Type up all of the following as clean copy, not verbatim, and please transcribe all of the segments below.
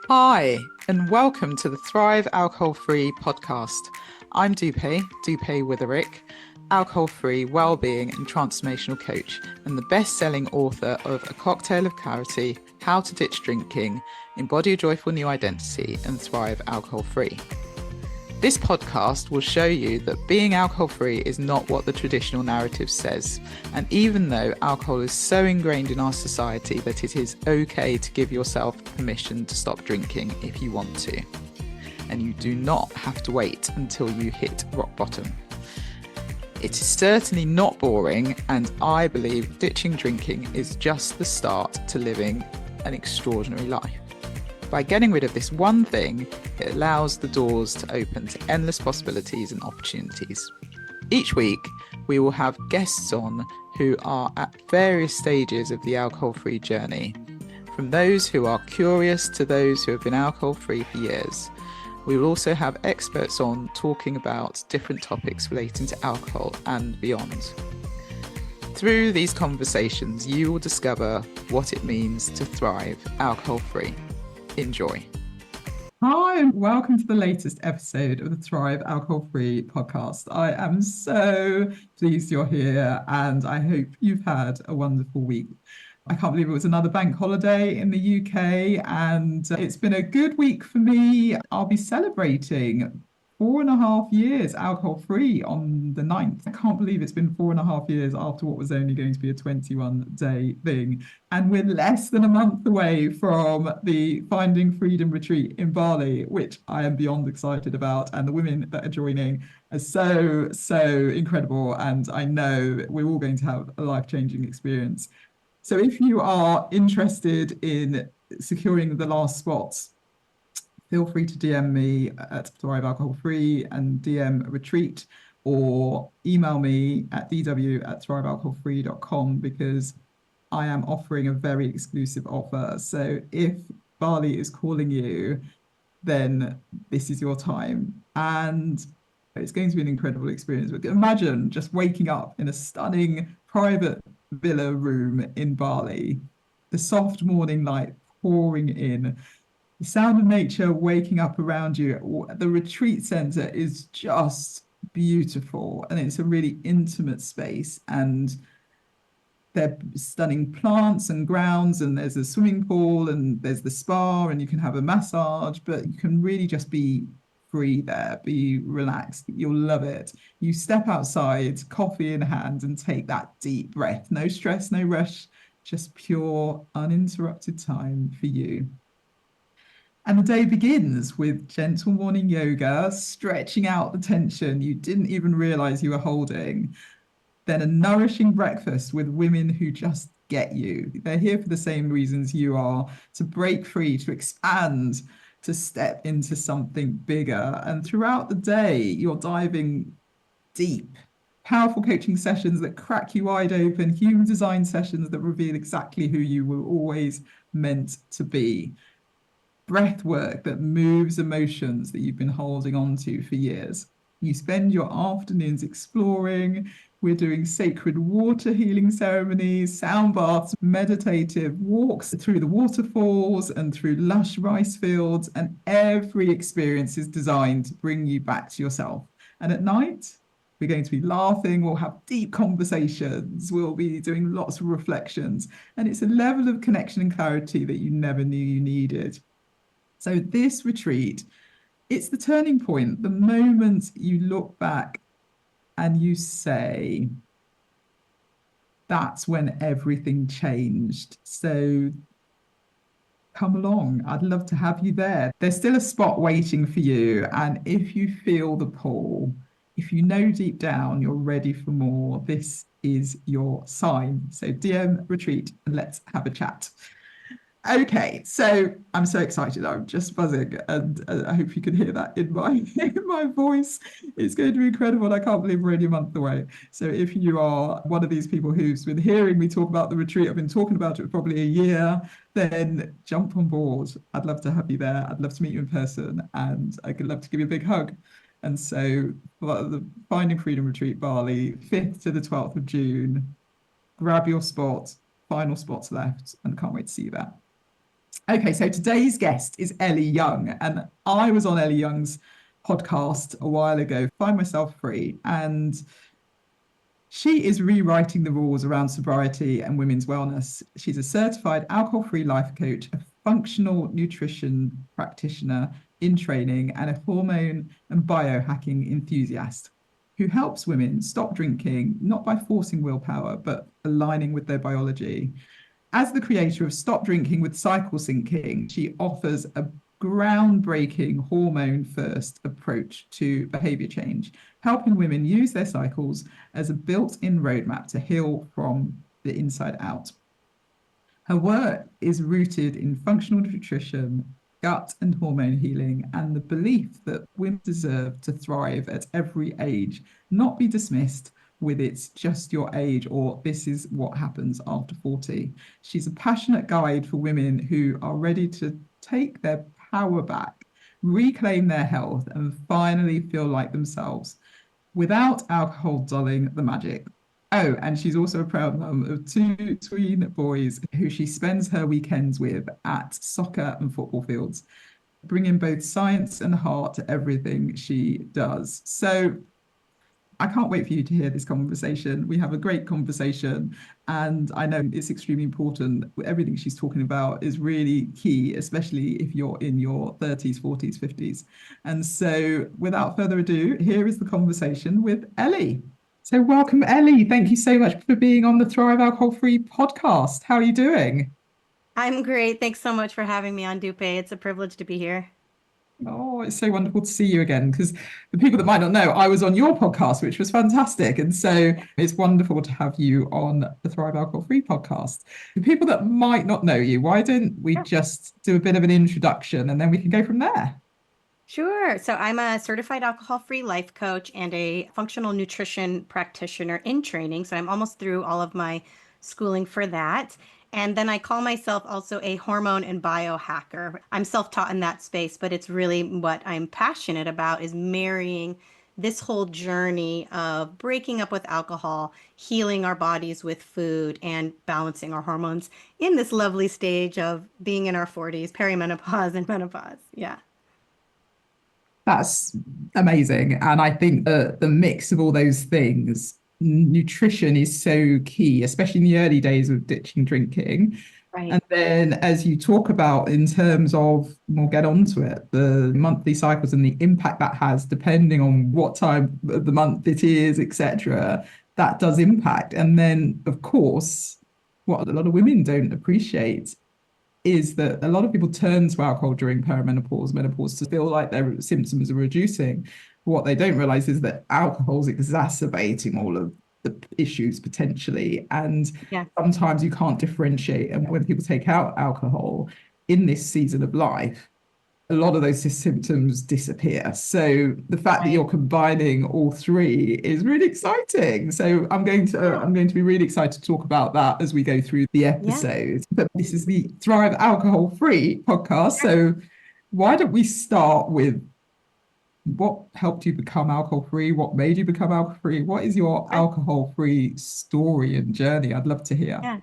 Hi, and welcome to the Thrive Alcohol Free podcast. I'm Dupe Witherick, alcohol free wellbeing and transformational coach, and the best selling author of A Cocktail of Clarity, How to Ditch Drinking, Embody a Joyful New Identity, and Thrive Alcohol Free. This podcast will show you that being alcohol free is not what the traditional narrative says. And even though alcohol is so ingrained in our society that it is okay to give yourself permission to stop drinking if you want to. And you do not have to wait until you hit rock bottom. It is certainly not boring, and I believe ditching drinking is just the start to living an extraordinary life. By getting rid of this one thing, it allows the doors to open to endless possibilities and opportunities. Each week, we will have guests on who are at various stages of the alcohol-free journey, from those who are curious to those who have been alcohol-free for years. We will also have experts on talking about different topics relating to alcohol and beyond. Through these conversations, you will discover what it means to thrive alcohol-free. Enjoy. Hi, and welcome to the latest episode of the Thrive Alcohol Free podcast. I am so pleased you're here, and I hope you've had a wonderful week. I can't believe it was another bank holiday in the UK, and it's been a good week for me. I'll be celebrating 4.5 years alcohol free on the 9th. I can't believe it's been 4.5 years after what was only going to be a 21-day thing. And we're less than a month away from the Finding Freedom retreat in Bali, which I am beyond excited about. And the women that are joining are so incredible. And I know we're all going to have a life-changing experience. So if you are interested in securing the last spots, feel free to DM me at Thrive Alcohol Free and DM retreat, or email me at dw@thrivealcoholfree.com, because I am offering a very exclusive offer. So if Bali is calling you, then this is your time. And it's going to be an incredible experience. But imagine just waking up in a stunning private villa room in Bali, the soft morning light pouring in, the sound of nature waking up around you. The retreat center is just beautiful, and it's a really intimate space, and they're stunning plants and grounds, and there's a swimming pool, and there's the spa, and you can have a massage, but you can really just be free there, be relaxed. You'll love it. You step outside, coffee in hand, and take that deep breath. No stress, no rush, just pure uninterrupted time for you. And the day begins with gentle morning yoga, stretching out the tension you didn't even realize you were holding. Then a nourishing breakfast with women who just get you. They're here for the same reasons you are, to break free, to expand, to step into something bigger. And throughout the day, you're diving deep. Powerful coaching sessions that crack you wide open, human design sessions that reveal exactly who you were always meant to be. Breath work that moves emotions that you've been holding on to for years. You spend your afternoons exploring. We're doing sacred water healing ceremonies, sound baths, meditative walks through the waterfalls and through lush rice fields, and every experience is designed to bring you back to yourself. And at night, we're going to be laughing, we'll have deep conversations, we'll be doing lots of reflections, and it's a level of connection and clarity that you never knew you needed. So this retreat, it's the turning point, the moment you look back and you say, that's when everything changed. So come along. I'd love to have you there. There's still a spot waiting for you. And if you feel the pull, if you know deep down you're ready for more, this is your sign. So DM retreat and let's have a chat. Okay, so I'm so excited. I'm just buzzing, and I hope you can hear that in my voice. It's going to be incredible. I can't believe we're only a month away. So if you are one of these people who's been hearing me talk about the retreat, I've been talking about it for probably a year, then jump on board. I'd love to have you there. I'd love to meet you in person, and I'd love to give you a big hug. And so for the Finding Freedom Retreat Bali, 5th to the 12th of June, grab your spot. Final spots left, and can't wait to see you there. Okay, so today's guest is Elly Young, and I was on Elly Young's podcast a while ago, Find Myself Free, and she is rewriting the rules around sobriety and women's wellness. She's a certified alcohol-free life coach, a functional nutrition practitioner in training, and a hormone and biohacking enthusiast who helps women stop drinking, not by forcing willpower, but aligning with their biology. As the creator of Stop Drinking with Cycle Syncing, she offers a groundbreaking hormone first approach to behavior change, helping women use their cycles as a built in roadmap to heal from the inside out. Her work is rooted in functional nutrition, gut and hormone healing, and the belief that women deserve to thrive at every age, not be dismissed with it's just your age or this is what happens after 40. She's a passionate guide for women who are ready to take their power back, reclaim their health, and finally feel like themselves without alcohol dulling the magic. Oh, and she's also a proud mum of two tween boys who she spends her weekends with at soccer and football fields, bringing both science and heart to everything she does. So I can't wait for you to hear this conversation. We have a great conversation, and I know it's extremely important. Everything she's talking about is really key, especially if you're in your 30s, 40s, 50s. And so, without further ado, here is the conversation with Elly. So, welcome, Elly. Thank you so much for being on the Thrive Alcohol Free podcast. How are you doing? I'm great. Thanks so much for having me on Dupe. It's a privilege to be here. Oh, it's so wonderful to see you again. Because the people that might not know, I was on your podcast, which was fantastic. And so it's wonderful to have you on the Thrive Alcohol Free podcast. The people that might not know you, why don't we Sure. just do a bit of an introduction and then we can go from there? Sure. So I'm a certified alcohol-free life coach and a functional nutrition practitioner in training. So I'm almost through all of my schooling for that. And then I call myself also a hormone and biohacker. I'm self-taught in that space, but it's really what I'm passionate about is marrying this whole journey of breaking up with alcohol, healing our bodies with food, and balancing our hormones in this lovely stage of being in our 40s, perimenopause and menopause. Yeah. That's amazing. And I think the mix of all those things, nutrition is so key, especially in the early days of ditching drinking. Right. And then, as you talk about in terms of, we'll get onto it, the monthly cycles and the impact that has, depending on what time of the month it is, etc., that does impact. And then, of course, what a lot of women don't appreciate is that a lot of people turn to alcohol during perimenopause, menopause to feel like their symptoms are reducing. What they don't realize is that alcohol is exacerbating all of the issues potentially. And Yeah. sometimes you can't differentiate. And when people take out alcohol in this season of life, a lot of those symptoms disappear. So the fact that Right. you're combining all three is really exciting. So Yeah. I'm going to be really excited to talk about that as we go through the Yeah. episode. But this is the Thrive Alcohol Free podcast. So why don't we start with what helped you become alcohol free? What made you become alcohol free? What is your Sure. alcohol free story and journey? I'd love to hear. Yeah.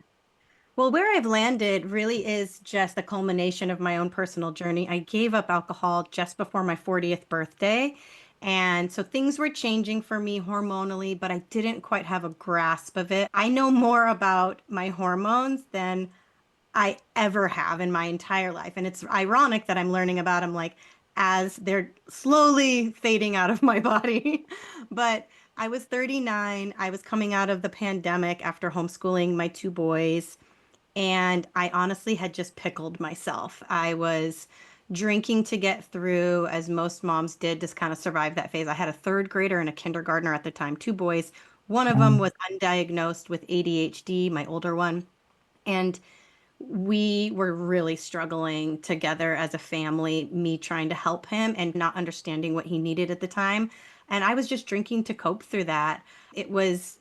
Well, where I've landed really is just the culmination of my own personal journey. I gave up alcohol just before my 40th birthday. And so things were changing for me hormonally, but I didn't quite have a grasp of it. I know more about my hormones than I ever have in my entire life. And it's ironic that I'm learning about them like as they're slowly fading out of my body. But I was 39. I was coming out of the pandemic after homeschooling my two boys. And I honestly had just pickled myself. I was drinking to get through, as most moms did, to kind of survive that phase. I had a third grader and a kindergartner at the time, two boys. One of them was undiagnosed with ADHD, my older one. And we were really struggling together as a family, me trying to help him and not understanding what he needed at the time. And I was just drinking to cope through that. It was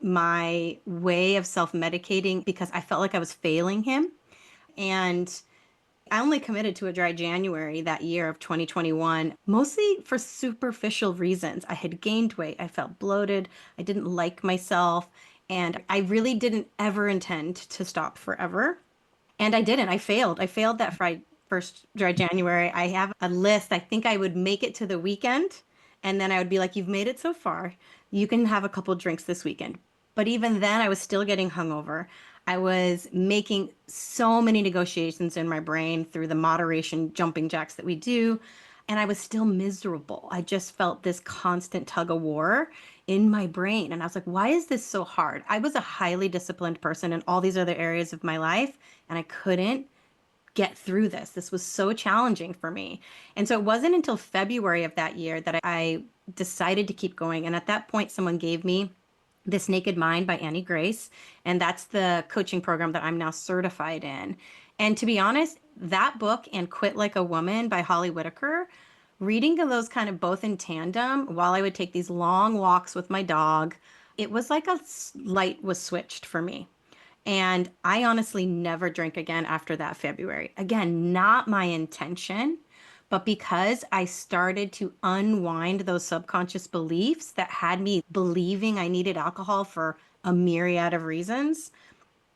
my way of self-medicating because I felt like I was failing him. And I only committed to a dry January that year of 2021, mostly for superficial reasons. I had gained weight, I felt bloated, I didn't like myself, and I really didn't ever intend to stop forever. And I didn't. I failed. I failed that first dry January. I have a list. I think I would make it to the weekend, and then I would be like, "You've made it so far. You can have a couple drinks this weekend." But even then, I was still getting hungover. I was making so many negotiations in my brain through the moderation jumping jacks that we do, and I was still miserable. I just felt this constant tug of war in my brain. And I was like, why is this so hard? I was a highly disciplined person in all these other areas of my life, and I couldn't get through this. This was so challenging for me. And so it wasn't until February of that year that I decided to keep going. And at that point, someone gave me This Naked Mind by Annie Grace. And that's the coaching program that I'm now certified in. And to be honest, that book and Quit Like a Woman by Holly Whitaker, reading those kind of both in tandem while I would take these long walks with my dog, it was like a light was switched for me. And I honestly never drank again after that February. Again, not my intention, but because I started to unwind those subconscious beliefs that had me believing I needed alcohol for a myriad of reasons,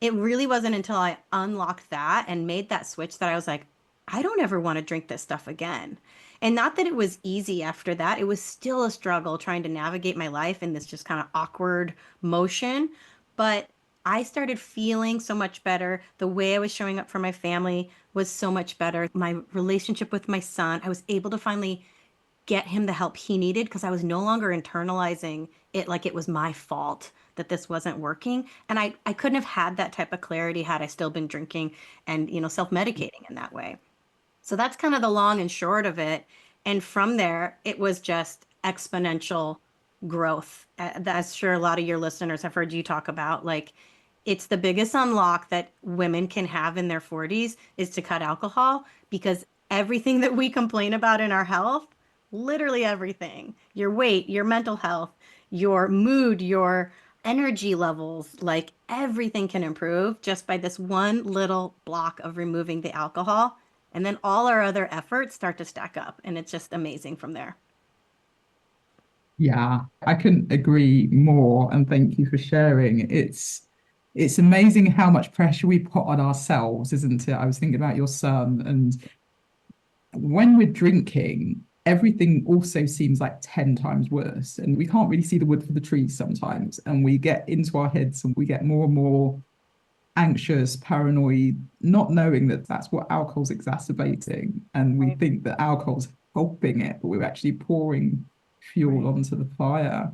it really wasn't until I unlocked that and made that switch that I was like, I don't ever want to drink this stuff again. And not that it was easy after that, it was still a struggle trying to navigate my life in this just kind of awkward motion. But I started feeling so much better. The way I was showing up for my family was so much better. My relationship with my son, I was able to finally get him the help he needed because I was no longer internalizing it like it was my fault that this wasn't working. And I couldn't have had that type of clarity had I still been drinking and, self-medicating in that way. So that's kind of the long and short of it. And from there, it was just exponential growth. That's sure a lot of your listeners have heard you talk about. Like, it's the biggest unlock that women can have in their 40s is to cut alcohol because everything that we complain about in our health, literally everything, your weight, your mental health, your mood, your energy levels, like everything can improve just by this one little block of removing the alcohol. And then all our other efforts start to stack up, and it's just amazing from there. Yeah, I couldn't agree more. And thank you for sharing. It's amazing how much pressure we put on ourselves, isn't it? I was thinking about your son, and when we're drinking, everything also seems like 10 times worse. And we can't really see the wood for the trees sometimes. And we get into our heads and we get more and more anxious, paranoid, not knowing that that's what alcohol's exacerbating. And we Right, think that alcohol's helping it, but we're actually pouring fuel right. onto the fire.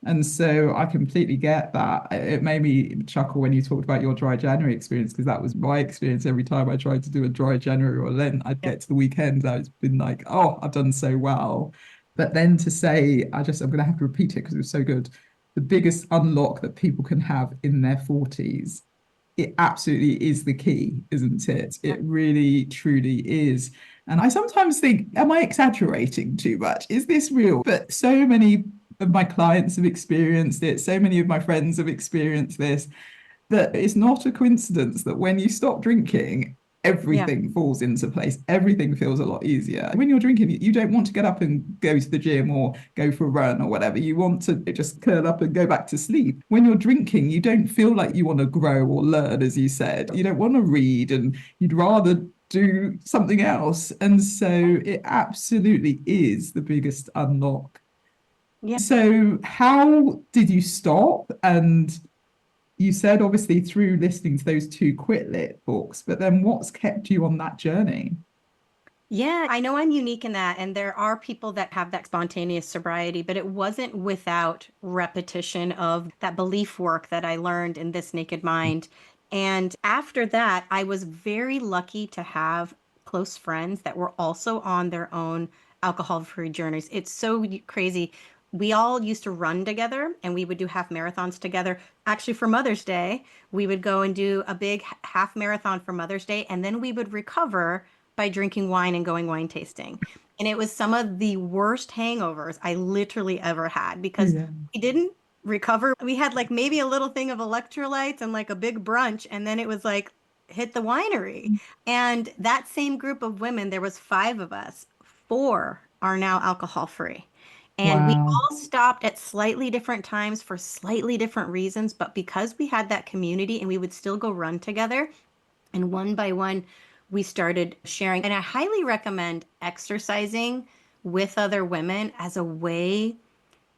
And so I completely get that. It made me chuckle when you talked about your dry January experience, because that was my experience every time I tried to do a dry January or Lent. I'd Yep. get to the weekend, I've been like, oh, I've done so well. But then to say, I'm going to have to repeat it because it was so good. The biggest unlock that people can have in their 40s, it absolutely is the key, isn't it? It Yep. really, truly is. And I sometimes think, am I exaggerating too much? Is this real? But so many of my clients have experienced it. So many of my friends have experienced this, that it's not a coincidence that when you stop drinking, Yeah. everything falls into place. Everything feels a lot easier. When you're drinking, you don't want to get up and go to the gym or go for a run or whatever. You want to just curl up and go back to sleep. When you're drinking, you don't feel like you want to grow or learn, as you said. You don't want to read, and you'd rather do something else. And so it absolutely is the biggest unlock. Yeah. So, how did you stop? And you said obviously through listening to those two Quit Lit books, but then what's kept you on that journey? Yeah, I know I'm unique in that. And there are people that have that spontaneous sobriety, but it wasn't without repetition of that belief work that I learned in This Naked Mind. And after that, I was very lucky to have close friends that were also on their own alcohol-free journeys. It's so crazy. We all used to run together and we would do half marathons together. Actually, for Mother's Day, we would go and do a big half marathon for Mother's Day, and then we would recover by drinking wine and going wine tasting. And it was some of the worst hangovers I literally ever had because Yeah. we didn't recover. We had like maybe a little thing of electrolytes and like a big brunch, and then it was like hit the winery. And that same group of women, there was five of us. Four are now alcohol free. And we Wow. all stopped at slightly different times for slightly different reasons, but because we had that community and we would still go run together, And one by one, we started sharing. And I highly recommend exercising with other women as a way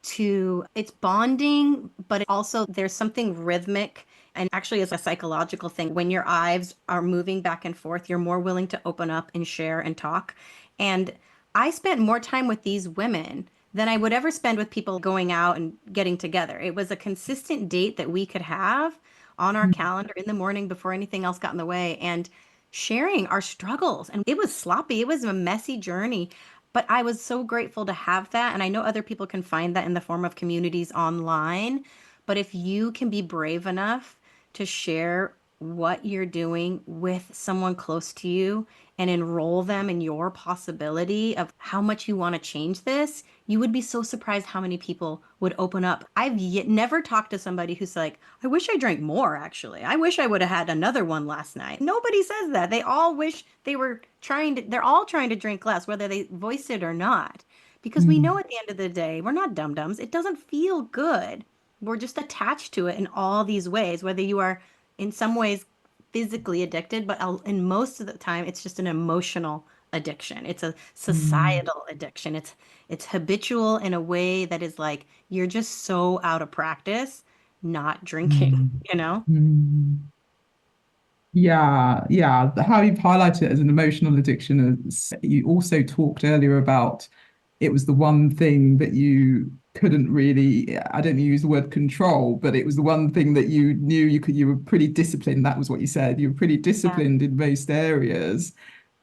to, it's bonding, but also there's something rhythmic and actually it's a psychological thing. When your eyes are moving back and forth, you're more willing to open up and share and talk. And I spent more time with these women than I would ever spend with people going out and getting together. It was a consistent date that we could have on our calendar in the morning before anything else got in the way and sharing our struggles. And it was sloppy, it was a messy journey. But I was so grateful to have that. And I know other people can find that in the form of communities online. But if you can be brave enough to share what you're doing with someone close to you and enroll them in your possibility of how much you want to change this, you would be so surprised how many people would open up. I've yet never talked to somebody who's like, I wish I drank more, actually. I wish I would have had another one last night. Nobody says that. They all wish they were trying to, they're all trying to drink less, whether they voice it or not. Because we know Mm, at the end of the day, we're not dum-dums. It doesn't feel good. We're just attached to it in all these ways, whether you are in some ways physically addicted, but in most of the time, it's just an emotional addiction. It's a mm, societal addiction. It's habitual in a way that is like you're just so out of practice not drinking, mm, you know? mm. Yeah, yeah. How you've highlighted it as an emotional addiction, you also talked earlier about it was the one thing that you couldn't really, I don't use the word control, but it was the one thing that you knew you were pretty disciplined. That was what you said. You were pretty Yeah. disciplined in most areas.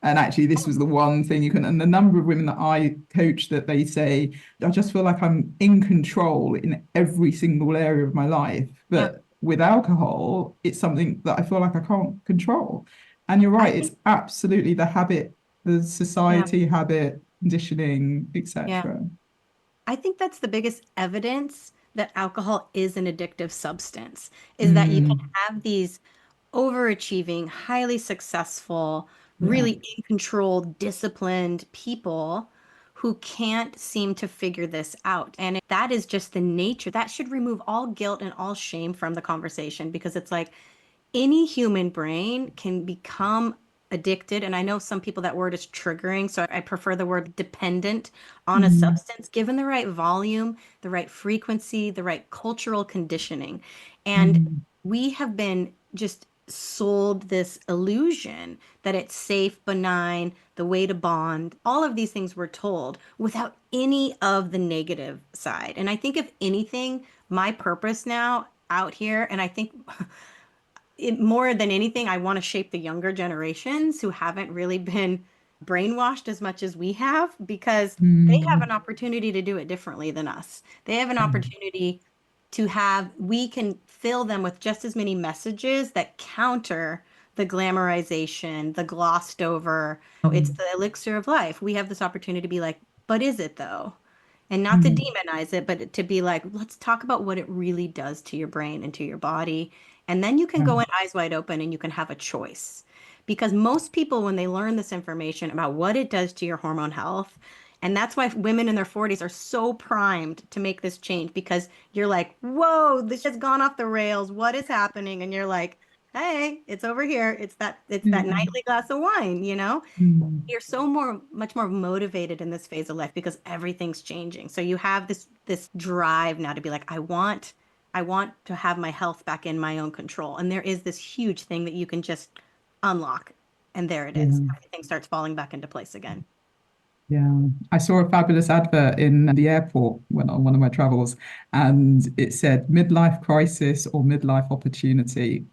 And actually, this was the one thing you can, and the number of women that I coach that they say, I just feel like I'm in control in every single area of my life. Yeah. But with alcohol, it's something that I feel like I can't control. And you're I right, it's think, absolutely the habit, the yeah. society habit, conditioning, Yeah. etc. I think that's the biggest evidence that alcohol is an addictive substance, is that you can Mm, have these overachieving, highly successful, yeah. really in control, disciplined people who can't seem to figure this out. And that is just the nature. That should remove all guilt and all shame from the conversation because it's like, any human brain can become addicted. And I know some people that word is triggering, so I prefer the word dependent on a Mm, substance, given the right volume, the right frequency, the right cultural conditioning. And mm, we have been just sold this illusion that it's safe, benign, the way to bond. All of these things we're told without any of the negative side. And I think if anything, my purpose now out here, and I think more than anything, I want to shape the younger generations who haven't really been brainwashed as much as we have because they have an mm, opportunity to do it differently than us. They have an mm, opportunity to have, we can fill them with just as many messages that counter the glamorization, the glossed over. It's mm, the elixir of life. We have this opportunity to be like, but is it though? And not to mm, demonize it, but to be like, let's talk about what it really does to your brain and to your body. And then you can yeah. go in eyes wide open and you can have a choice. Because most people, when they learn this information about what it does to your hormone health, and that's why women in their 40s are so primed to make this change because you're like, whoa, this has gone off the rails. What is happening? And you're like, hey, it's over here. It's that Yeah. nightly glass of wine, you know? Mm, You're so much more motivated in this phase of life because everything's changing. So you have this drive now to be like, I want to have my health back in my own control. And there is this huge thing that you can just unlock. And there it is. yeah. Everything starts falling back into place again. Yeah, I saw a fabulous advert in the airport when on one of my travels, and it said midlife crisis or midlife opportunity.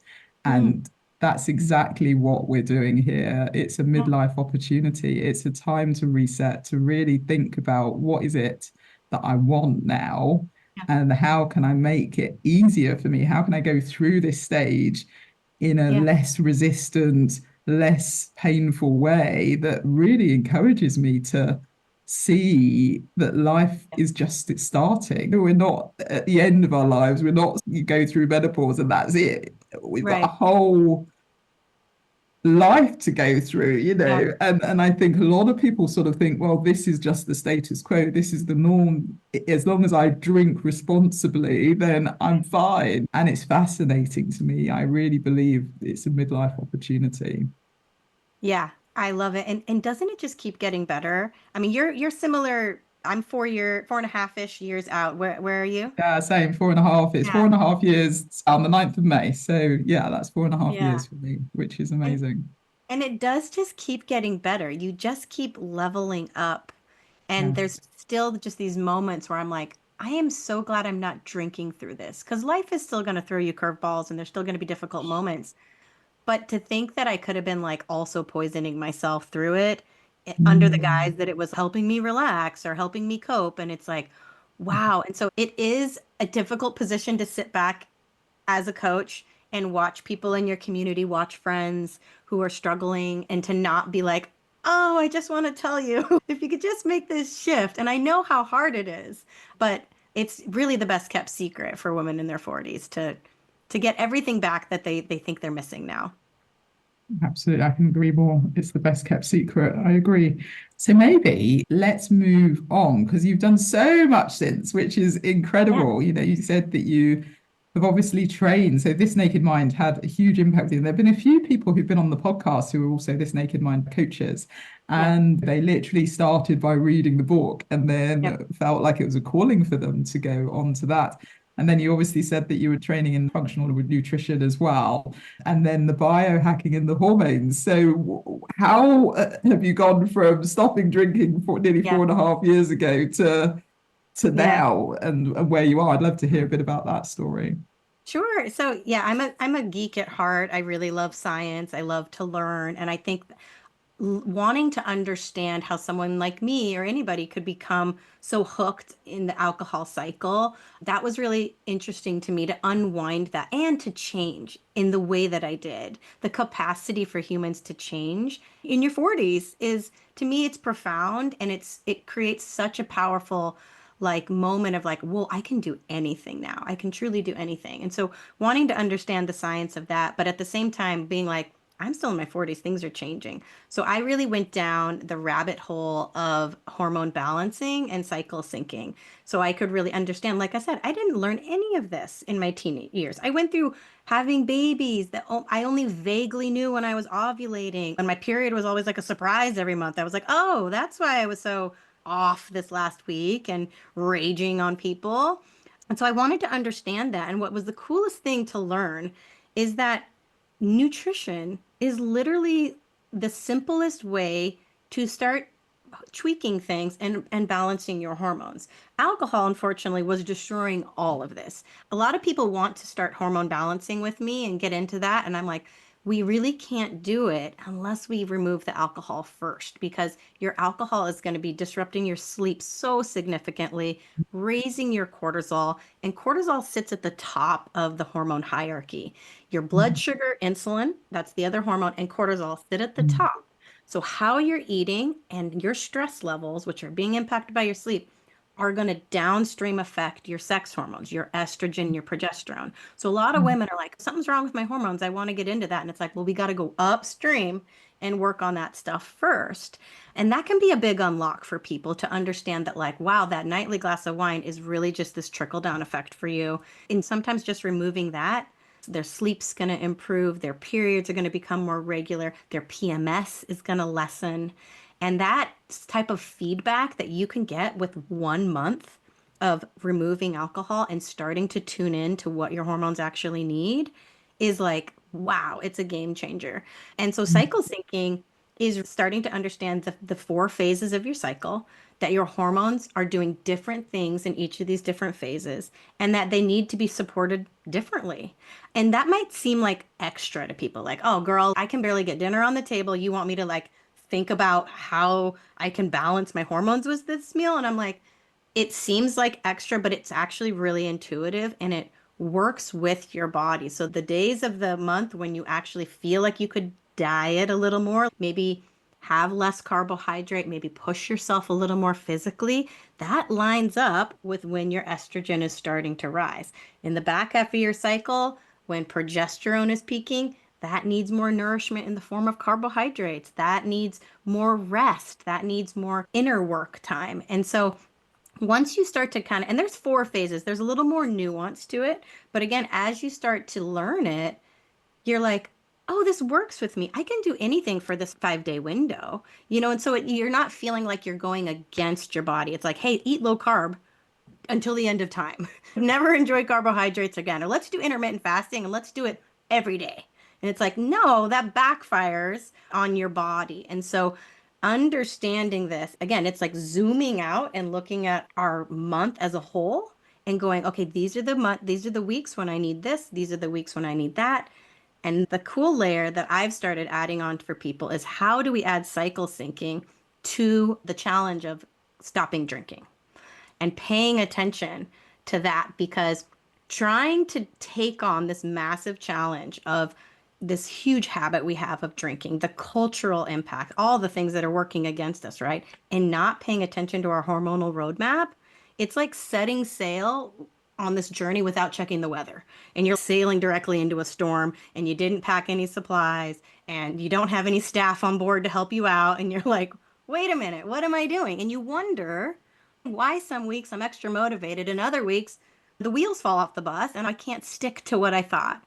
Mm, And that's exactly what we're doing here. It's a yeah, midlife opportunity. It's a time to reset, to really think about what is it that I want now, yeah, and how can I make it easier for me? How can I go through this stage in a yeah, less resistant, less painful way that really encourages me to see that life yeah. is just starting. We're not at the end of our lives. We're not, you go through menopause and that's it. We've got a Right. whole life to go through, Yeah. and I think a lot of people sort of think, well, this is just the status quo, this is the norm. As long as I drink responsibly, then I'm fine. And it's fascinating to me. I really believe it's a midlife opportunity. Yeah, I love it. And doesn't it just keep getting better? I mean, you're similar. I'm 4.5-ish years out. Where are you? Yeah, same, 4.5. It's Yeah. 4.5 years on the 9th of May. So yeah, that's 4.5 years Yeah. for me, which is And amazing. and it does just keep getting better. You just keep leveling up. And Yeah. there's still just these moments where I'm like, I am so glad I'm not drinking through this because life is still going to throw you curveballs and there's still going to be difficult moments. But to think that I could have been like also poisoning myself through it under the Mm. guise that it was helping me relax or helping me cope. And it's like, wow. And so it is a difficult position to sit back as a coach and watch people in your community, watch friends who are struggling, and to not be like, oh, I just want to tell you if you could just make this shift. And I know how hard it is, but it's really the best kept secret for women in their 40s to get everything back that they think they're missing now. Absolutely, I can agree more. It's the best kept secret. I agree. So maybe let's move on because you've done so much since, which is Yeah. incredible. You said that you have obviously trained. So This Naked Mind had a huge impact. And there have been a few people who've been on the podcast who are also This Naked Mind coaches. Yeah. And they literally started by reading the book and Yep. then felt like it was a calling for them to go on to that. And then you obviously said that you were training in functional nutrition as well, and then the biohacking and the hormones. So, how have you gone from stopping drinking for nearly Yeah. 4.5 years ago to Yeah. now and where you are? I'd love to hear a bit about that story. Sure. So yeah, I'm a geek at heart. I really love science. I love to learn. And I think wanting to understand how someone like me or anybody could become so hooked in the alcohol cycle, that was really interesting to me to unwind that and to change in the way that I did. The capacity for humans to change in your 40s is, to me, it's profound, and it creates such a powerful like moment of like, whoa, I can do anything now. I can truly do anything. And so wanting to understand the science of that, but at the same time being like, I'm still in my 40s, things are changing. So I really went down the rabbit hole of hormone balancing and cycle syncing. So I could really understand, like I said, I didn't learn any of this in my teen years. I went through having babies that I only vaguely knew when I was ovulating. And my period was always like a surprise every month. I was like, oh, that's why I was so off this last week and raging on people. And so I wanted to understand that. And what was the coolest thing to learn is that nutrition is literally the simplest way to start tweaking things and balancing your hormones. Alcohol, unfortunately, was destroying all of this. A lot of people want to start hormone balancing with me and get into that. And I'm like, we really can't do it unless we remove the alcohol first, because your alcohol is going to be disrupting your sleep so significantly, raising your cortisol. And cortisol sits at the top of the hormone hierarchy. Your blood sugar, insulin, that's the other hormone, and cortisol sit at the top. So, how you're eating and your stress levels, which are being impacted by your sleep, are going to downstream affect your sex hormones, your estrogen, your progesterone. So, a lot of women are like, something's wrong with my hormones. I want to get into that. And it's like, well, we got to go upstream and work on that stuff first. And that can be a big unlock for people to understand that, like, wow, that nightly glass of wine is really just this trickle down effect for you. And sometimes just removing that, their sleep's going to improve, their periods are going to become more regular, their PMS is going to lessen. And that type of feedback that you can get with 1 month of removing alcohol and starting to tune in to what your hormones actually need is like, wow, it's a game changer. And so cycle syncing is starting to understand the four phases of your cycle, that your hormones are doing different things in each of these different phases, and that they need to be supported differently. And that might seem like extra to people, like, oh, girl, I can barely get dinner on the table. You want me to like think about how I can balance my hormones with this meal? And I'm like, it seems like extra, but it's actually really intuitive and it works with your body. So the days of the month when you actually feel like you could diet a little more, maybe have less carbohydrate, maybe push yourself a little more physically, that lines up with when your estrogen is starting to rise. In the back half of your cycle, when progesterone is peaking, That needs more nourishment in the form of carbohydrates. That needs more rest. That needs more inner work time. And so once you start to kind of, and there's 4 phases, there's a little more nuance to it. But again, as you start to learn it, you're like, oh, this works with me. I can do anything for this 5 day window, and so you're not feeling like you're going against your body. It's like, hey, eat low carb until the end of time. Never enjoy carbohydrates again. Or let's do intermittent fasting and let's do it every day. And it's like, no, that backfires on your body. And so understanding this, again, it's like zooming out and looking at our month as a whole and going, okay, these are the weeks when I need this, these are the weeks when I need that. And the cool layer that I've started adding on for people is how do we add cycle syncing to the challenge of stopping drinking? And paying attention to that, because trying to take on this massive challenge of this huge habit we have of drinking, the cultural impact, all the things that are working against us, right? And not paying attention to our hormonal roadmap, it's like setting sail on this journey without checking the weather. And you're sailing directly into a storm and you didn't pack any supplies and you don't have any staff on board to help you out. And you're like, wait a minute, what am I doing? And you wonder why some weeks I'm extra motivated and other weeks the wheels fall off the bus and I can't stick to what I thought.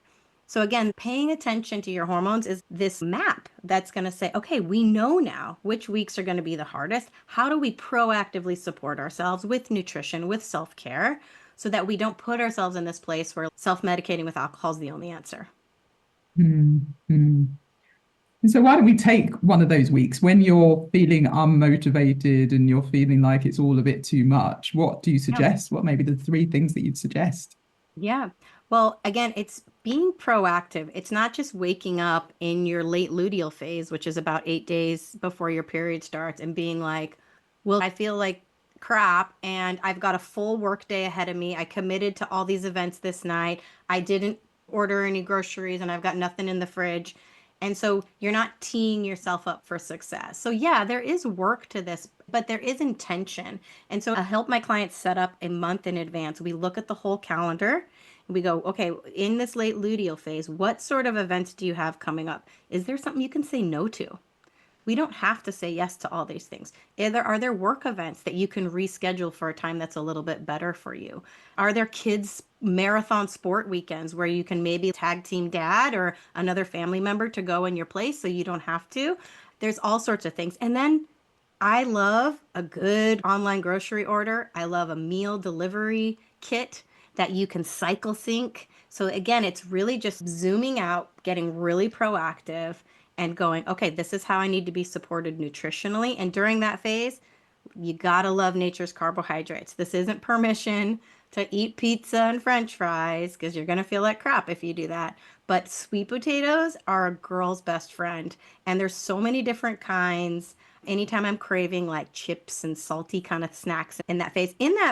So again, paying attention to your hormones is this map that's going to say, okay, we know now which weeks are going to be the hardest. How do we proactively support ourselves with nutrition, with self-care, so that we don't put ourselves in this place where self-medicating with alcohol is the only answer? Mm-hmm. And so why don't we take one of those weeks when you're feeling unmotivated and you're feeling like it's all a bit too much? What do you Yeah. suggest? What maybe the 3 things that you'd suggest? Yeah. Well, again, it's being proactive. It's not just waking up in your late luteal phase, which is about 8 days before your period starts, and being like, well, I feel like crap and I've got a full work day ahead of me. I committed to all these events this night. I didn't order any groceries and I've got nothing in the fridge. And so you're not teeing yourself up for success. So, yeah, there is work to this, but there is intention. And so I help my clients set up a month in advance. We look at the whole calendar and we go, okay, in this late luteal phase, what sort of events do you have coming up? Is there something you can say no to? We don't have to say yes to all these things. Are there work events that you can reschedule for a time that's a little bit better for you? Are there kids marathon sport weekends where you can maybe tag team dad or another family member to go in your place so you don't have to? There's all sorts of things. And then I love a good online grocery order. I love a meal delivery kit that you can cycle sync. So again, it's really just zooming out, getting really proactive and going, okay, this is how I need to be supported nutritionally. And during that phase, you gotta love nature's carbohydrates. This isn't permission to eat pizza and french fries because you're gonna feel like crap if you do that. But sweet potatoes are a girl's best friend. And there's so many different kinds. Anytime I'm craving like chips and salty kind of snacks in that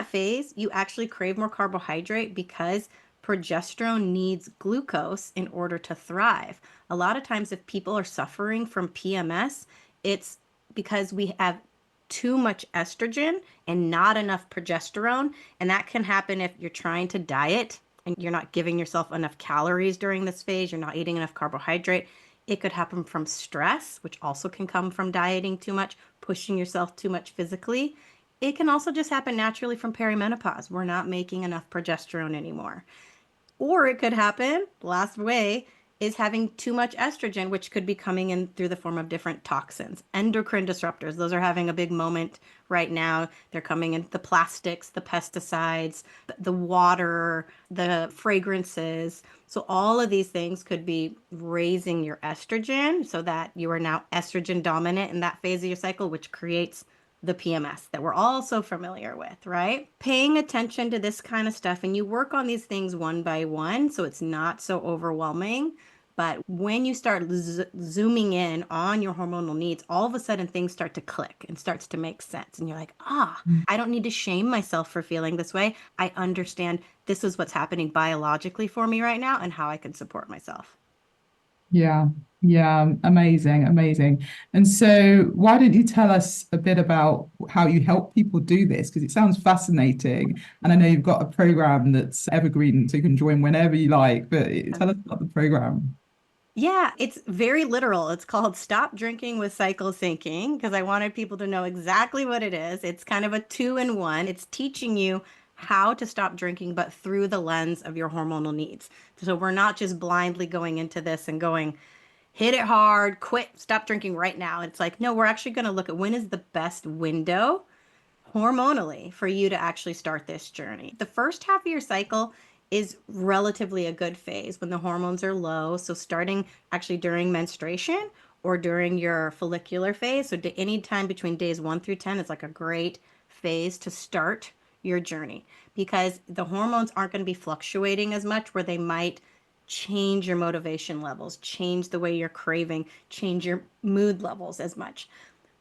phase, you actually crave more carbohydrate because progesterone needs glucose in order to thrive. A lot of times, if people are suffering from PMS, it's because we have too much estrogen and not enough progesterone. And that can happen if you're trying to diet and you're not giving yourself enough calories during this phase, you're not eating enough carbohydrate. It could happen from stress, which also can come from dieting too much, pushing yourself too much physically. It can also just happen naturally from perimenopause. We're not making enough progesterone anymore. Or it could happen, last way, is having too much estrogen, which could be coming in through the form of different toxins. Endocrine disruptors, those are having a big moment right now. They're coming in the plastics, the pesticides, the water, the fragrances. So all of these things could be raising your estrogen so that you are now estrogen dominant in that phase of your cycle, which creates the PMS that we're all so familiar with, right? Paying attention to this kind of stuff, and you work on these things one by one so it's not so overwhelming. But when you start zooming in on your hormonal needs, all of a sudden things start to click and starts to make sense. And you're like, I don't need to shame myself for feeling this way. I understand this is what's happening biologically for me right now and how I can support myself. Yeah, yeah, amazing, amazing. And so, why don't you tell us a bit about how you help people do this? Because it sounds fascinating. And I know you've got a program that's evergreen, so you can join whenever you like, but tell us about the program. Yeah, it's very literal. It's called Stop Drinking with Cycle Syncing because I wanted people to know exactly what it is. It's kind of a two-in-one. It's teaching you how to stop drinking, but through the lens of your hormonal needs. So we're not just blindly going into this and going, hit it hard, quit, stop drinking right now. It's like, no, we're actually going to look at when is the best window hormonally for you to actually start this journey. The first half of your cycle is relatively a good phase when the hormones are low. So starting actually during menstruation or during your follicular phase. So any time between days 1 through 10 is like a great phase to start your journey because the hormones aren't going to be fluctuating as much where they might change your motivation levels, change the way you're craving, change your mood levels as much.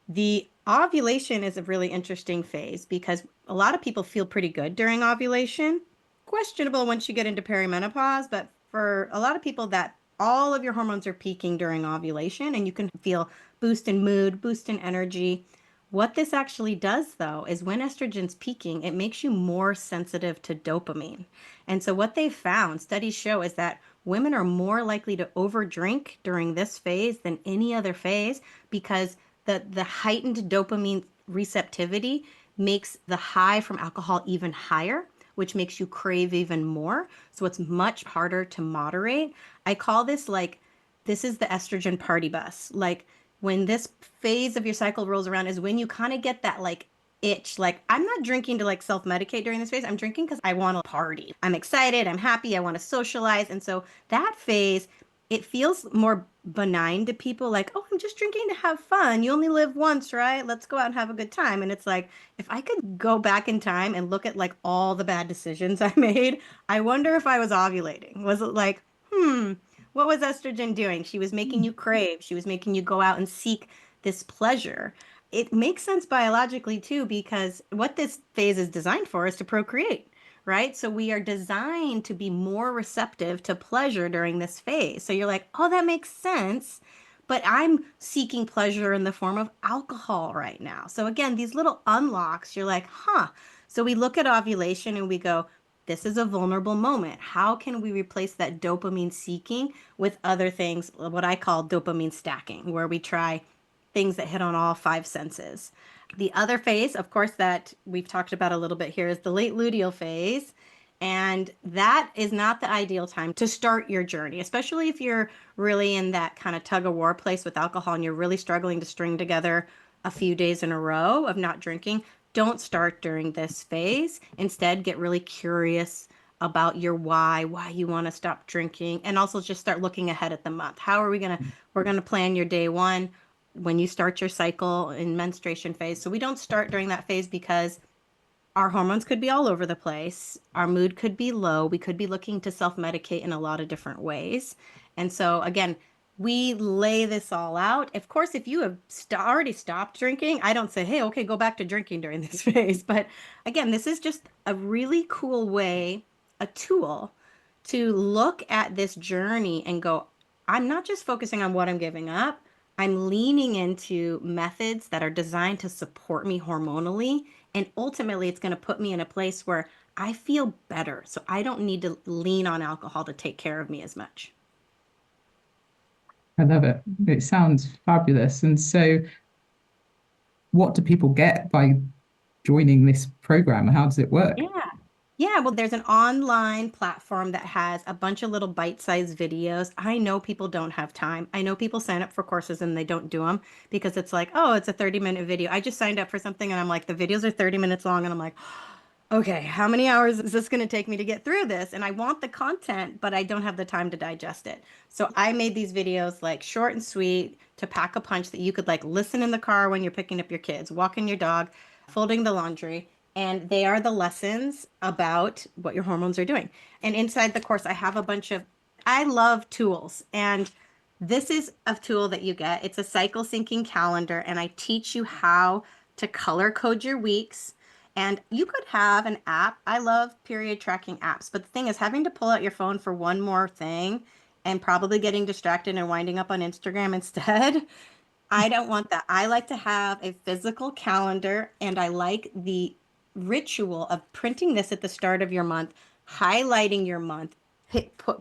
The ovulation is a really interesting phase because a lot of people feel pretty good during ovulation. Questionable once you get into perimenopause, but for a lot of people that all of your hormones are peaking during ovulation and you can feel boost in mood, boost in energy. What this actually does though is when estrogen's peaking, it makes you more sensitive to dopamine. And so what they've found, studies show is that women are more likely to overdrink during this phase than any other phase because the heightened dopamine receptivity makes the high from alcohol even higher, which makes you crave even more. So it's much harder to moderate. I call this like this is the estrogen party bus. Like when this phase of your cycle rolls around is when you kind of get that like itch. Like I'm not drinking to like self-medicate during this phase. I'm drinking because I want to party. I'm excited, I'm happy, I want to socialize. And so that phase it feels more benign to people like, oh, I'm just drinking to have fun. You only live once, right? Let's go out and have a good time. And it's like, if I could go back in time and look at like all the bad decisions I made, I wonder if I was ovulating. Was it like, what was estrogen doing? She was making you crave, she was making you go out and seek this pleasure. It makes sense biologically too, because what this phase is designed for is to procreate, right? So we are designed to be more receptive to pleasure during this phase. So you're like, oh, that makes sense. But I'm seeking pleasure in the form of alcohol right now. So again, these little unlocks, you're like, huh. So we look at ovulation and we go, this is a vulnerable moment. How can we replace that dopamine seeking with other things, what I call dopamine stacking, where we try things that hit on all five senses? The other phase, of course, that we've talked about a little bit here is the late luteal phase. And that is not the ideal time to start your journey, especially if you're really in that kind of tug of war place with alcohol and you're really struggling to string together a few days in a row of not drinking. Don't start during this phase. Instead, get really curious about your why you want to stop drinking, and also just start looking ahead at the month. How are we going to, we're going to plan your day one when you start your cycle in menstruation phase. So we don't start during that phase because our hormones could be all over the place. Our mood could be low. We could be looking to self-medicate in a lot of different ways. And so again, we lay this all out. Of course, if you have already stopped drinking, I don't say, hey, okay, go back to drinking during this phase. But again, this is just a really cool way, a tool to look at this journey and go, I'm not just focusing on what I'm giving up. I'm leaning into methods that are designed to support me hormonally. And ultimately, it's going to put me in a place where I feel better. So I don't need to lean on alcohol to take care of me as much. I love it. It sounds fabulous. And so, what do people get by joining this program? How does it work? Yeah. Yeah, well, there's an online platform that has a bunch of little bite-sized videos. I know people don't have time. I know people sign up for courses and they don't do them because it's like, oh, it's a 30-minute video. I just signed up for something and I'm like, the videos are 30 minutes long. And I'm like, okay, how many hours is this going to take me to get through this? And I want the content, but I don't have the time to digest it. So I made these videos like short and sweet to pack a punch that you could like listen in the car when you're picking up your kids, walking your dog, folding the laundry. And they are the lessons about what your hormones are doing. And inside the course, I have a bunch of, I love tools. And this is a tool that you get. It's a cycle syncing calendar, and I teach you how to color code your weeks. And you could have an app. I love period tracking apps, but the thing is, having to pull out your phone for one more thing and probably getting distracted and winding up on Instagram instead, I don't want that. I like to have a physical calendar, and I like the ritual of printing this at the start of your month, highlighting your month,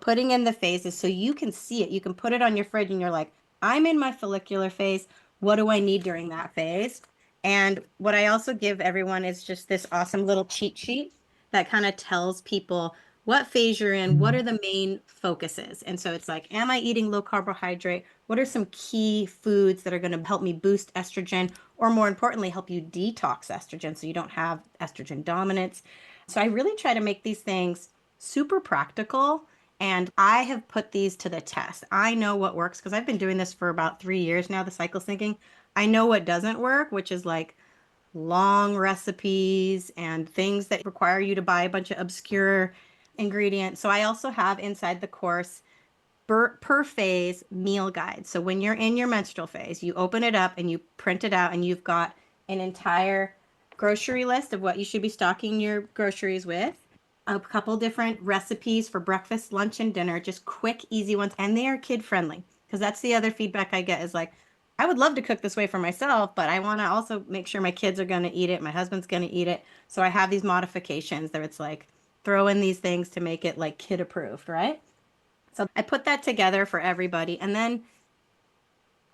putting in the phases so you can see it. You can put it on your fridge and you're like, I'm in my follicular phase. What do I need during that phase? And what I also give everyone is just this awesome little cheat sheet that kind of tells people what phase you're in, what are the main focuses. And so it's like, am I eating low carbohydrate? What are some key foods that are going to help me boost estrogen, or more importantly, help you detox estrogen so you don't have estrogen dominance? So I really try to make these things super practical. And I have put these to the test. I know what works because I've been doing this for about 3 years now, the cycle syncing. I know what doesn't work, which is like long recipes and things that require you to buy a bunch of obscure ingredients. So I also have inside the course per phase meal guide. So when you're in your menstrual phase, you open it up and you print it out, and you've got an entire grocery list of what you should be stocking your groceries with, a couple different recipes for breakfast, lunch, and dinner, just quick, easy ones. And they are kid friendly, because that's the other feedback I get is like, I would love to cook this way for myself, but I want to also make sure my kids are going to eat it. My husband's going to eat it. So I have these modifications that it's like throw in these things to make it like kid approved, right? So I put that together for everybody. And then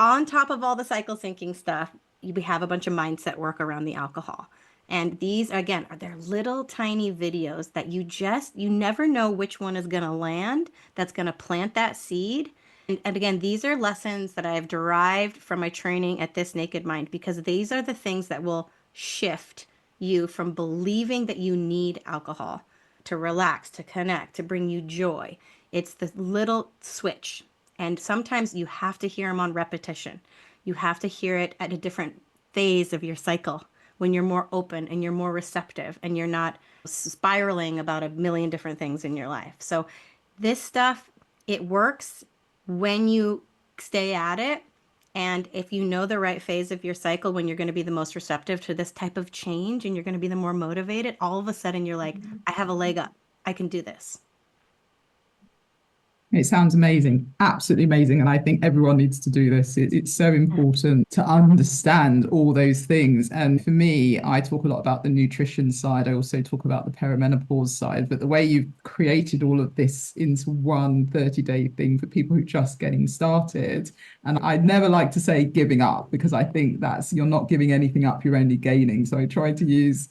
on top of all the cycle syncing stuff, we have a bunch of mindset work around the alcohol. And these, again, are they're little tiny videos that you never know which one is going to land, that's going to plant that seed. And again, these are lessons that I have derived from my training at This Naked Mind, because these are the things that will shift you from believing that you need alcohol to relax, to connect, to bring you joy. It's the little switch. And sometimes you have to hear them on repetition. You have to hear it at a different phase of your cycle when you're more open and you're more receptive and you're not spiraling about a million different things in your life. So this stuff, it works when you stay at it. And if you know the right phase of your cycle when you're going to be the most receptive to this type of change and you're going to be the more motivated, all of a sudden you're like, I have a leg up. I can do this. It sounds amazing, absolutely amazing. And I think everyone needs to do this. It's so important to understand all those things. And for me, I talk a lot about the nutrition side. I also talk about the perimenopause side. But the way you've created all of this into one 30-day thing for people who are just getting started. And I'd never like to say giving up, because I think that's, you're not giving anything up, you're only gaining. So I try to use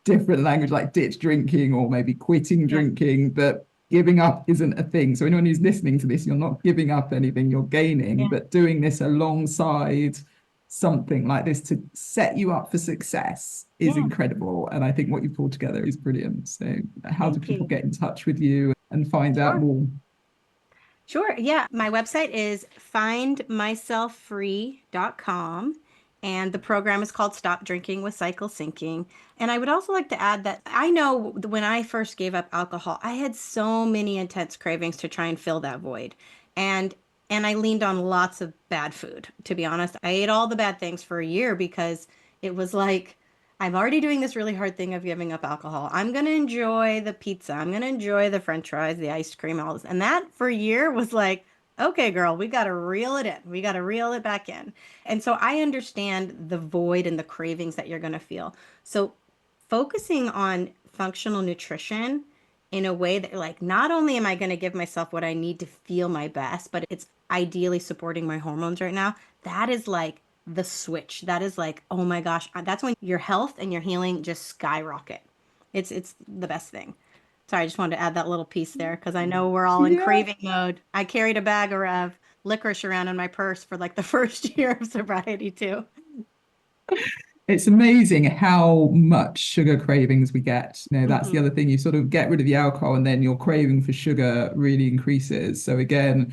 different language like ditch drinking or maybe quitting Yeah. drinking, but giving up isn't a thing. So anyone who's listening to this, you're not giving up anything, you're gaining, Yeah. but doing this alongside something like this to set you up for success is Yeah. incredible. And I think what you've pulled together is brilliant. So how do Thank people you. get in touch with you and find out Sure. more? Sure. Yeah. My website is findmyselffree.com. And the program is called Stop Drinking with Cycle Syncing. And I would also like to add that I know when I first gave up alcohol, I had so many intense cravings to try and fill that void. And and I leaned on lots of bad food, to be honest. I ate all the bad things for a year because it was like, I'm already doing this really hard thing of giving up alcohol. I'm going to enjoy the pizza. I'm going to enjoy the french fries, the ice cream, all this. And that for a year was like, okay, girl, we got to reel it in. We got to reel it back in. And so I understand the void and the cravings that you're going to feel. So focusing on functional nutrition in a way that, like, not only am I going to give myself what I need to feel my best, but it's ideally supporting my hormones right now. That is like the switch. That is like, oh my gosh, that's when your health and your healing just skyrocket. It's the best thing. Sorry, I just wanted to add that little piece there because I know we're all in Yeah. craving mode. I carried a bag of licorice around in my purse for like the first year of sobriety too. It's amazing how much sugar cravings we get. You know, that's the Hmm. other thing. You sort of get rid of the alcohol and then your craving for sugar really increases. So again,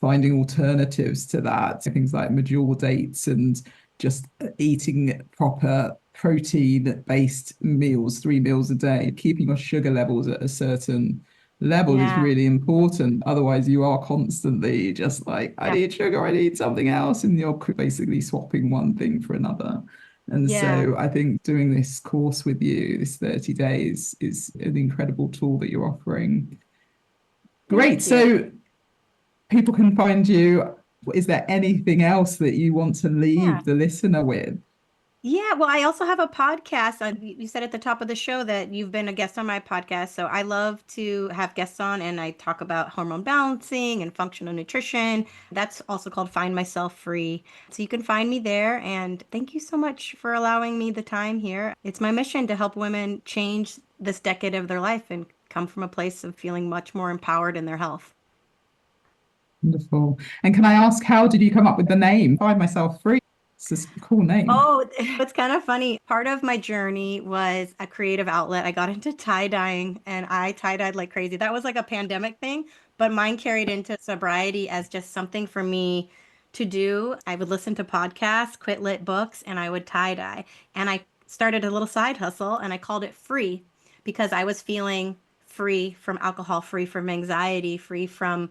finding alternatives to that, things like medjool dates and just eating proper protein-based meals, 3 meals a day, keeping your sugar levels at a certain level is Yeah, really important. Otherwise, you are constantly just like, I yeah, need sugar, I need something else, and you're basically swapping one thing for another. And yeah. so I think doing this course with you, this 30 days, is an incredible tool that you're offering. Great. Thank you. So people can find you. Is there anything else that you want to Yeah. leave the listener with? Yeah, well, I also have a podcast. You said at the top of the show that you've been a guest on my podcast. So I love to have guests on and I talk about hormone balancing and functional nutrition. That's also called Find Myself Free. So you can find me there. And thank you so much for allowing me the time here. It's my mission to help women change this decade of their life and come from a place of feeling much more empowered in their health. Wonderful. And can I ask, how did you come up with the name? Find Myself Free. It's a cool name. Oh, it's kind of funny. Part of my journey was a creative outlet. I got into tie dyeing and I tie dyed like crazy. That was like a pandemic thing, but mine carried into sobriety as just something for me to do. I would listen to podcasts, quit lit books, and I would tie dye. And I started a little side hustle and I called it free because I was feeling free from alcohol, free from anxiety, free from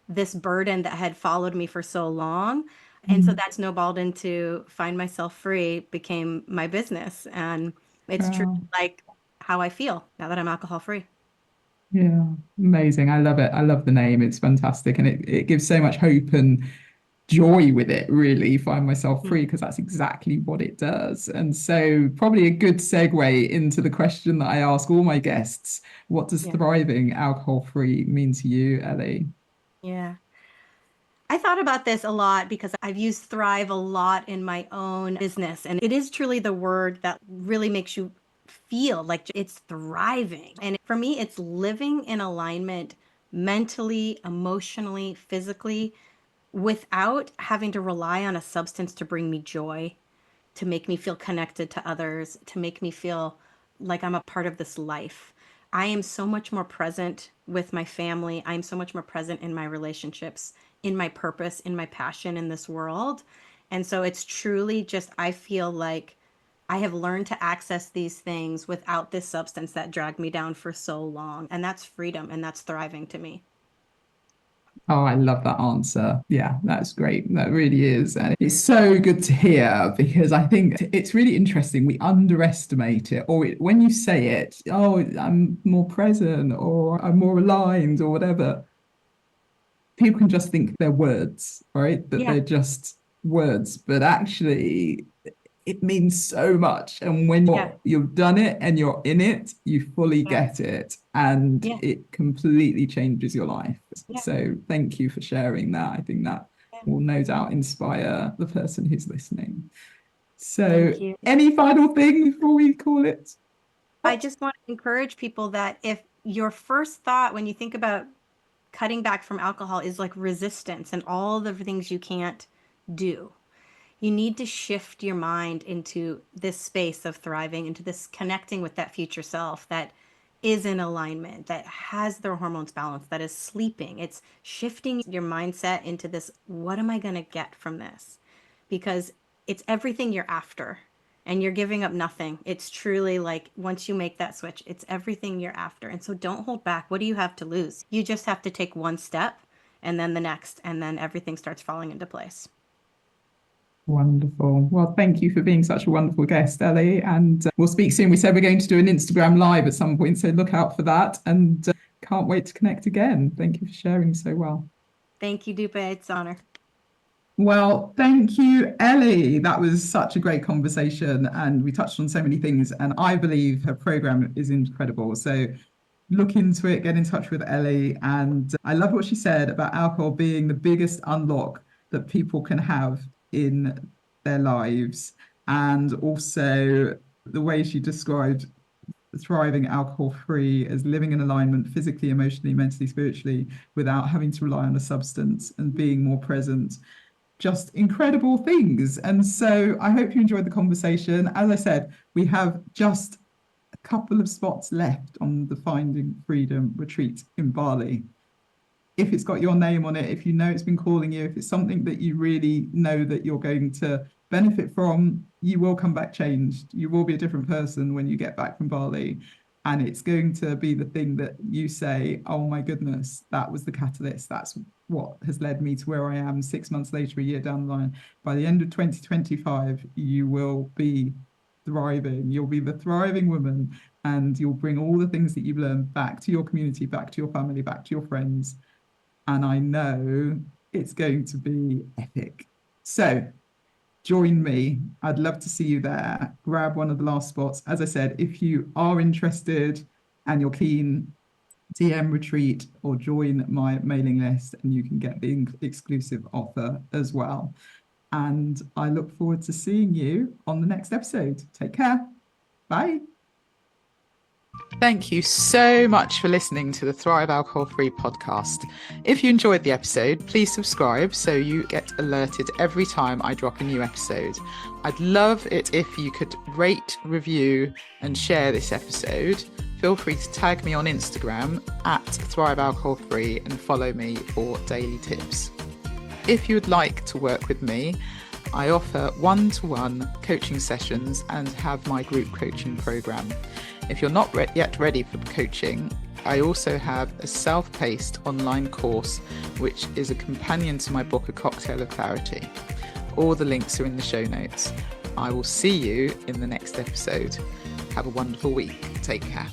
this burden that had followed me for so long. And so Mm. that snowballed into Find Myself Free became my business. And it's truly Wow. like how I feel now that I'm alcohol free. Yeah, amazing. I love it. I love the name. It's fantastic. And it gives so much hope and joy with it, really. Find Myself Mm. Free, because that's exactly what it does. And so, probably a good segue into the question that I ask all my guests. What does Yeah. thriving alcohol free mean to you, Ellie? Yeah. I thought about this a lot because I've used thrive a lot in my own business. And it is truly the word that really makes you feel like it's thriving. And for me, it's living in alignment mentally, emotionally, physically, without having to rely on a substance to bring me joy, to make me feel connected to others, to make me feel like I'm a part of this life. I am so much more present with my family. I am so much more present in my relationships, in my purpose, in my passion in this world. And so it's truly just, I feel like I have learned to access these things without this substance that dragged me down for so long. And that's freedom and that's thriving to me. Oh, I love that answer. Yeah, that's great. That really is. And it's so good to hear, because I think it's really interesting. We underestimate it, or when you say it, oh, I'm more present or I'm more aligned or whatever, people can just think they're words, right? That Yeah, they're just words, but actually it means so much. And when yeah, you've done it and you're in it, you fully yeah, get it, and yeah, it completely changes your life. yeah, So thank you for sharing that. I think that yeah. will no doubt inspire the person who's listening. So Thank you. any final thing before we call it? I just want to encourage people that if your first thought when you think about cutting back from alcohol is like resistance and all the things you can't do, you need to shift your mind into this space of thriving, into this connecting with that future self that is in alignment, that has their hormones balanced, that is sleeping. It's shifting your mindset into this, what am I going to get from this? Because it's everything you're after and you're giving up nothing. It's truly like once you make that switch, it's everything you're after. And so don't hold back. What do you have to lose? You just have to take one step and then the next, and then everything starts falling into place. Wonderful. Well, thank you for being such a wonderful guest, Ellie. And we'll speak soon. We said we're going to do an Instagram live at some point, so look out for that. And can't wait to connect again. Thank you for sharing so well. Thank you, Dupe. It's an honor. Well, thank you, Ellie. That was such a great conversation, and we touched on so many things. And I believe her program is incredible. So look into it, get in touch with Ellie. And I love what she said about alcohol being the biggest unlock that people can have in their lives. And also the way she described thriving alcohol free as living in alignment physically, emotionally, mentally, spiritually, without having to rely on a substance and being more present. Just incredible things. And so I hope you enjoyed the conversation. As I said, we have just a couple of spots left on the Finding Freedom retreat in Bali. If it's got your name on it, if you know it's been calling you, if it's something that you really know that you're going to benefit from, you will come back changed. You will be a different person when you get back from Bali. And it's going to be the thing that you say, oh my goodness, that was the catalyst. That's what has led me to where I am 6 months later, a year down the line. By the end of 2025, you will be thriving. You'll be the thriving woman, and you'll bring all the things that you've learned back to your community, back to your family, back to your friends. And I know it's going to be epic. So join me. I'd love to see you there. Grab one of the last spots. As I said, if you are interested and you're keen, DM retreat or join my mailing list and you can get the exclusive offer as well. And I look forward to seeing you on the next episode. Take care. Bye. Thank you so much for listening to the Thrive Alcohol Free podcast. If you enjoyed the episode, please subscribe so you get alerted every time I drop a new episode. I'd love it if you could rate, review, and share this episode. Feel free to tag me on Instagram at Thrive Alcohol Free and follow me for daily tips. If you would like to work with me, I offer one-to-one coaching sessions and have my group coaching program. If you're not yet ready for coaching, I also have a self-paced online course, which is a companion to my book, A Cocktail of Clarity. All the links are in the show notes. I will see you in the next episode. Have a wonderful week. Take care.